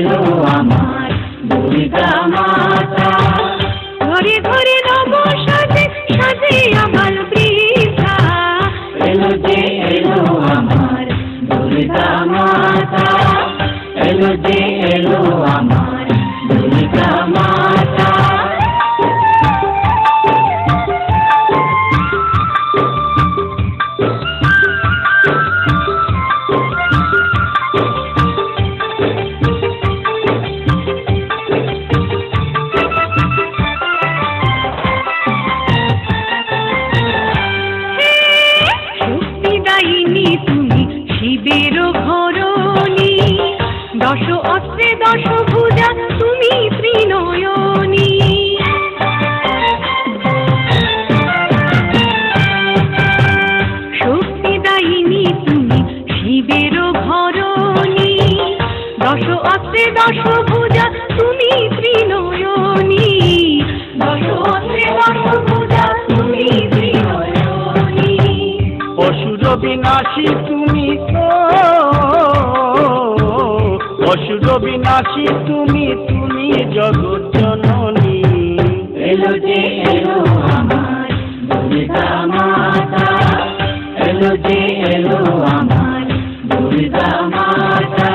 এলো আমার দুর্গা মাতা। ঘরে ঘরে নব সাজে সাজে আমার বৃথা, এলো যে এলো আমার দুর্গা মাতা, এলো যে এলো আমার দুর্গা মাতা। শিবের ঘরণী, দশ অস্ত্রে দশ ভুজা তুমি ত্রিনয়নী। শক্তিদায়িনী তুমি শিবের ঘরণী, দশ অস্ত্রে দশ ভুজা তুমি ত্রিনয়নী। দশ অস্ত্রে দশ ভুজা তুমি ত্রিনয়নী। অসুর বিনাশী তুমি, অসুর বিনাশী তুমি, তুমি জগৎ জননী। এলো যে এলো আমার দুর্গা মাতা, এলো যে এলো আমার দুর্গা মাতা।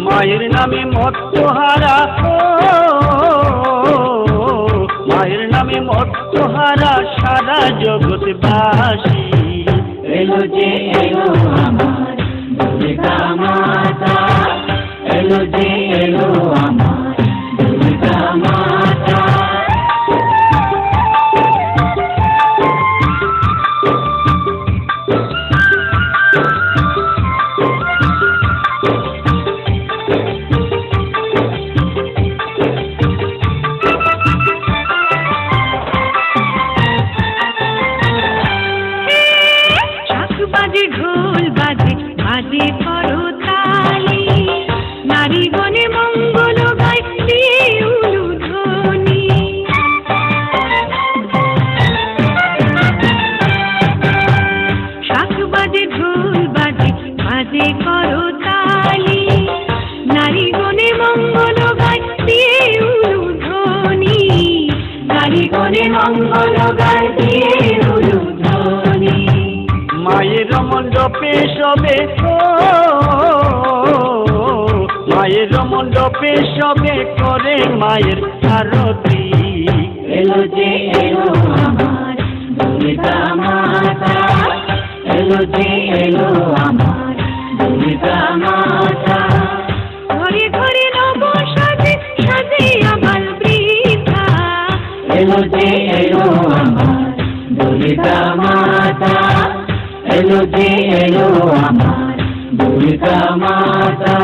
মায়ের নামে মত্তহারা, মায়ের নামে মত্তহারা সারা জগৎবাসী। এলো যে এলো আমার দুর্গা মাতা, এলো যে এলো আমার দুর্গা মাতা। ঢোল বাজে বাজে করতালি, নারী গণে মঙ্গল গায় দিয়ে উলুধ্বনি। শাক বাজে ঢোল বাজে বাজে করতালি, নারী গণে মঙ্গল গায় দিয়ে উলুধ্বনি। নারী গণে মঙ্গল গায় দিয়ে উলুধ্বনি। মায়ের মণ্ডপে সবে, মায়ের মণ্ডপে সবে করে মায়ের আরতি। এলো যে এলো আমার দুর্গা মাতা, এলো যে এলো আমার দুর্গা মাতা। ঘরে ঘরে নব সাজে সাজে আমার বৃথা, এলো যে এলো আমার দুর্গা মাতা, এলো যে এলো আমার দুর্গা মাতা।